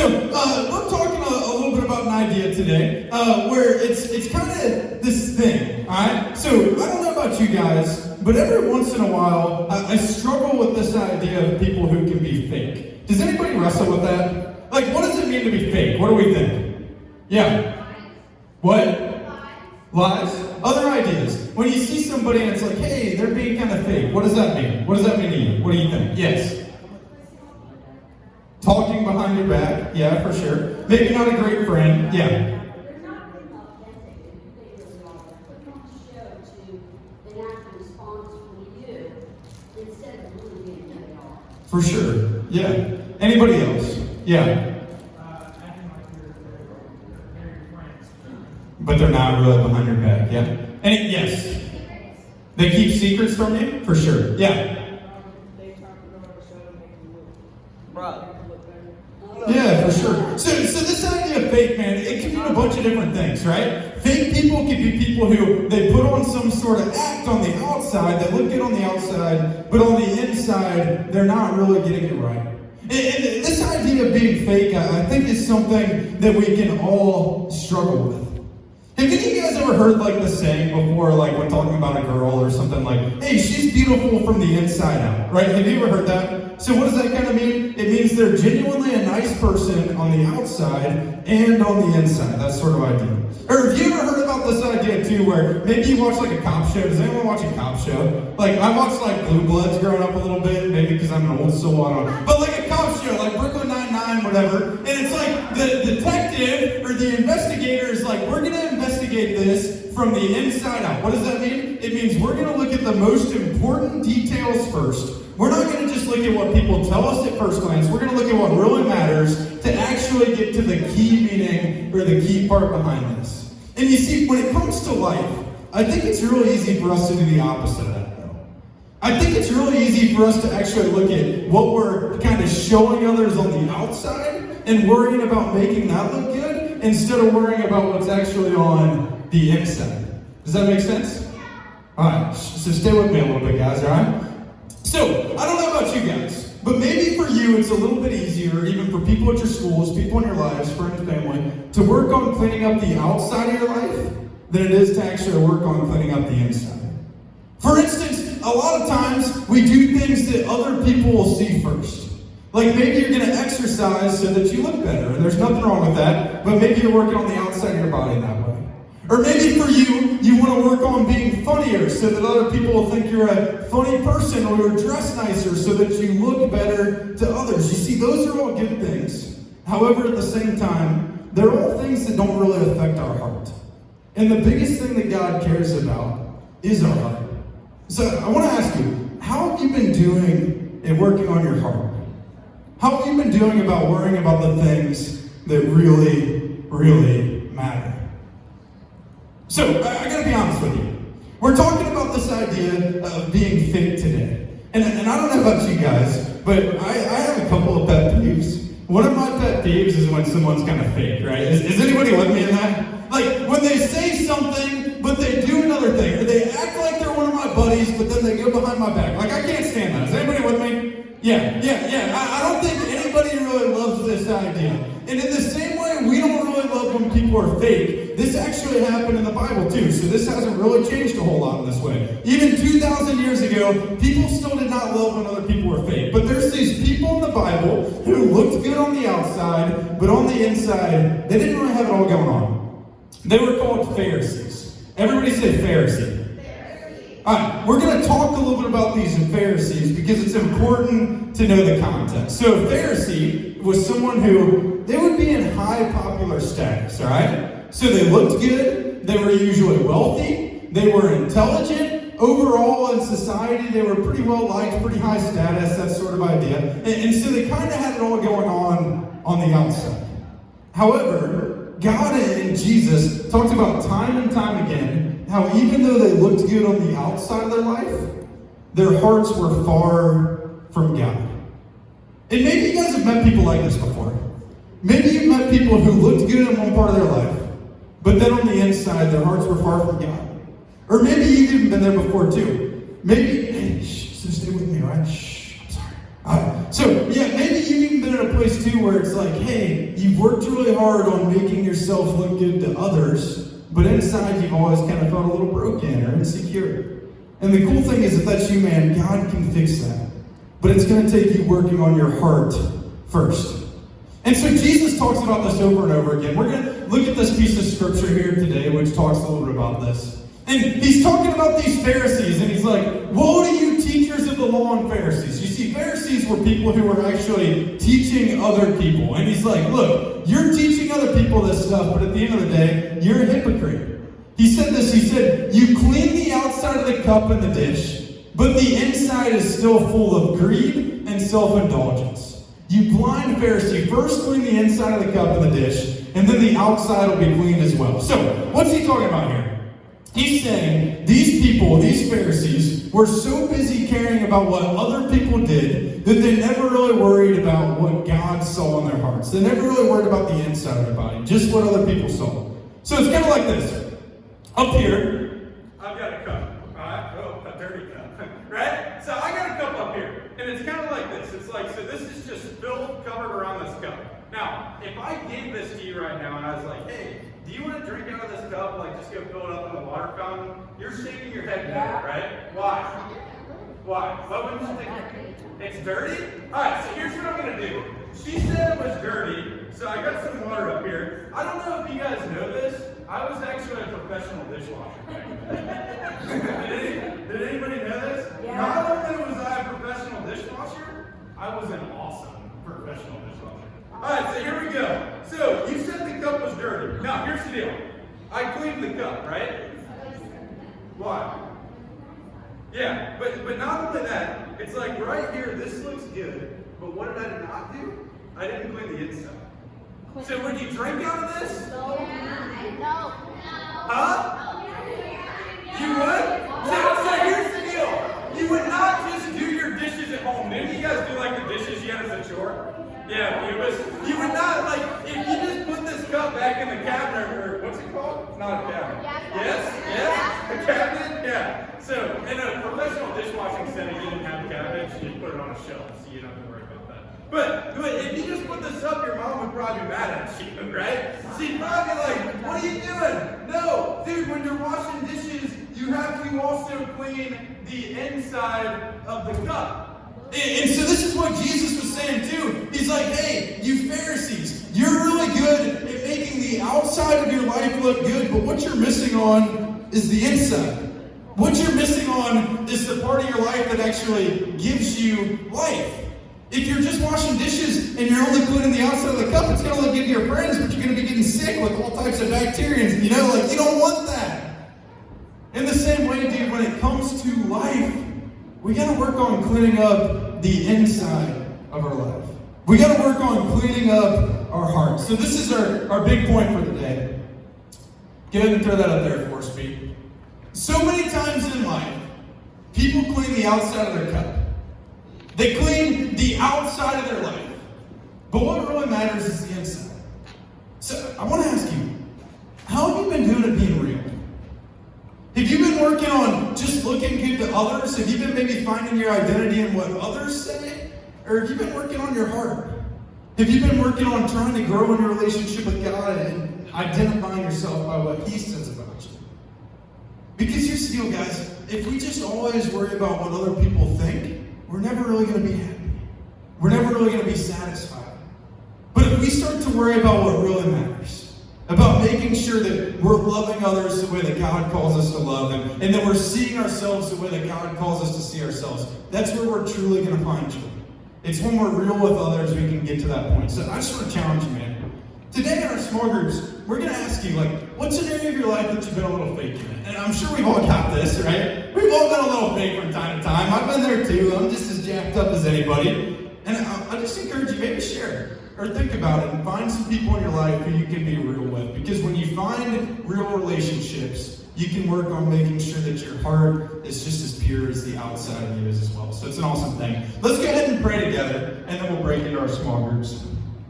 We're talking a little bit about an idea today, where it's kind of this thing, all right? So I don't know about you guys, but every once in a while, I struggle with this idea of people who can be fake. Does anybody wrestle with that? Like, what does it mean to be fake? What do we think? Yeah. What? Lies? Other ideas. When you see somebody and it's like, hey, they're being kind of fake, what does that mean? What does that mean to you? What do you think? Yes. Talking behind your back, yeah, for sure. Maybe not a great friend, yeah. For sure, yeah. Anybody else? Yeah. But they're not really behind your back, yeah. And yes. They keep secrets from you? For sure, yeah. Yeah, for sure. So this idea of fake, man, it can mean a bunch of different things, right? Fake people can be people who, they put on some sort of act on the outside, they look good on the outside, but on the inside, they're not really getting it right. And this idea of being fake, I think is something that we can all struggle with. Have any of you guys ever heard like the saying before, like when talking about a girl or something like, hey, she's beautiful from the inside out, right? Have you ever heard that? So what does that kind of mean? It means they're genuinely a nice person on the outside and on the inside. That sort of idea. Or have you ever heard about this idea too, where maybe you watch like a cop show? Does anyone watch a cop show? Like I watched like Blue Bloods growing up a little bit, maybe because I'm an old soul, I don't know. But like a cop show, like Brooklyn Nine-Nine, whatever. And it's like the detective or the investigator is like, we're going to investigate this from the inside out. What does that mean? It means we're going to look at the most important details first. We're not going to just look at what people tell us at first glance. We're going to look at what really matters to actually get to the key meaning or the key part behind this. And you see, when it comes to life, I think it's really easy for us to do the opposite of that, though. I think it's really easy for us to actually look at what we're kind of showing others on the outside and worrying about making that look good instead of worrying about what's actually on the inside. Does that make sense? All right, so stay with me a little bit, guys, all right? So, I don't know about you guys, but maybe for you it's a little bit easier, even for people at your schools, people in your lives, friends, family, to work on cleaning up the outside of your life than it is to actually work on cleaning up the inside. For instance, a lot of times we do things that other people will see first. Like maybe you're going to exercise so that you look better, and there's nothing wrong with that, but maybe you're working on the outside of your body that way. Or maybe for you, you want to work on being funnier so that other people will think you're a funny person, or you're dressed nicer so that you look better to others. You see, those are all good things. However, at the same time, they're all things that don't really affect our heart. And the biggest thing that God cares about is our heart. So I want to ask you, how have you been doing in working on your heart? How have you been doing about worrying about the things that really, really matter? So, I gotta be honest with you. We're talking about this idea of being fake today. And I don't know about you guys, but I have a couple of pet peeves. One of my pet peeves is when someone's kind of fake, right? Is anybody with me in that? Like, when they say something, but they do another thing. Or they act like they're one of my buddies, but then they go behind my back. Like, I can't stand that. Is anybody with me? Yeah. I don't think anybody really loves this idea. And in the same way, we don't really love when people are fake. This actually happened in the Bible too, so this hasn't really changed a whole lot in this way. Even 2,000 years ago, people still did not love when other people were fake. But there's these people in the Bible who looked good on the outside, but on the inside, they didn't really have it all going on. They were called Pharisees. Everybody say Pharisee. Alright, we're going to talk a little bit about these Pharisees because it's important to know the context. So a Pharisee was someone who, they would be in high popular status, alright? So they looked good, they were usually wealthy, they were intelligent, overall in society they were pretty well liked, pretty high status, that sort of idea. And so they kind of had it all going on the outside. However, God and Jesus talked about time and time again how even though they looked good on the outside of their life, their hearts were far from God. And maybe you guys have met people like this before. Maybe you've met people who looked good in one part of their life, but then on the inside, their hearts were far from God. Or maybe you've even been there before too. Maybe, so stay with me, all right? I'm sorry. So, maybe you've even been in a place too too, where it's like, hey, you've worked really hard on making yourself look good to others, but inside you've always kind of felt a little broken or insecure. And the cool thing is, if that's you, man, God can fix that. But it's going to take you working on your heart first. And so Jesus talks about this over and over again. We're going to look at this piece of scripture here today, which talks a little bit about this. And he's talking about these Pharisees, and he's like, woe to you teachers of the law and Pharisees. You see, Pharisees were people who were actually teaching other people. And he's like, look, you're teaching other people this stuff, but at the end of the day, you're a hypocrite. He said this, he said, you clean the outside of the cup and the dish, but the inside is still full of greed and self-indulgence. You blind Pharisee, first clean the inside of the cup and the dish, and then the outside will be clean as well. So, what's he talking about here? He's saying these people, these Pharisees, were so busy caring about what other people did that they never really worried about what God saw in their hearts. They never really worried about the inside of their body, just what other people saw. So it's kind of like this. Up here, I've got a cup. A dirty cup. Right? So I got a cup up here. And it's kind of like this. It's like, so this is just filled, covered around this cup. Now, if I gave this to you right now and I was like, hey, do you want to drink out of this cup, like just go fill it up in the water fountain? You're shaking your head no, right? Why? Why? Why wouldn't you think it's dirty? Alright, so here's what I'm going to do. She said it was dirty, so I got some water up here. I don't know if you guys know this. I was actually a professional dishwasher back then. Did anybody know this? Yeah. Not only was I a professional dishwasher, I was an awesome professional dishwasher. Alright, so here we go. So, you said the cup was dirty. Now, here's the deal. I cleaned the cup, right? Why? Yeah, but not only that, it's like right here, this looks good, but what did I not do? I didn't clean the inside. So would you drink out of this? No. Huh? You would? So here's the deal. You would not just do your dishes at home. Maybe you guys do like the dishes you had as a chore? Yeah, you would not, like, if you just put this cup back in the cabinet, or what's it called? It's not a cabinet. Yes? A cabinet? Yeah. So, in a professional dishwashing setting, you didn't have cabinets, you just put it on a shelf, so you don't have to worry about that. But if you just put this up, your mom would probably be mad at you, right? She'd probably be like, what are you doing? No, dude, when you're washing dishes, you have to also clean the inside of the cup. And so this is what Jesus was saying too. He's like, hey, you Pharisees, you're really good at making the outside of your life look good, but what you're missing on is the inside. What you're missing on is the part of your life that actually gives you life. If you're just washing dishes and you're only cleaning the outside of the cup, it's going to look good to your friends, but you're going to be getting sick with all types of bacteria. You know, like, you don't want that. In the same way, dude, when it comes to life, we got to work on cleaning up the inside of our life. We got to work on cleaning up our hearts. So this is our big point for the day. Go ahead and throw that up there for us, Pete. So many times in life, people clean the outside of their cup. They clean the outside of their life. But what really matters is the inside. So I want to ask you, how have you been doing at being real? Have you been working on just looking good to others? Have you been maybe finding your identity in what others say? Or have you been working on your heart? Have you been working on trying to grow in your relationship with God and identifying yourself by what He says about you? Because here's the deal, guys. If we just always worry about what other people think, we're never really going to be happy. We're never really going to be satisfied. But if we start to worry about what really matters, about making sure that we're loving others the way that God calls us to love them, and that we're seeing ourselves the way that God calls us to see ourselves, that's where we're truly going to find joy. It's when we're real with others we can get to that point. So I just want to challenge you, man. Today in our small groups, we're going to ask you, like, what's an area of your life that you've been a little fake in? And I'm sure we've all got this, right? We've all been a little fake from time to time. I've been there too. I'm just as jacked up as anybody. And I just encourage you, maybe share or think about it and find some people in your life who you can be real with. Because when you find real relationships, you can work on making sure that your heart is just as pure as the outside of you is as well. So it's an awesome thing. Let's go ahead and pray together, and then we'll break into our small groups.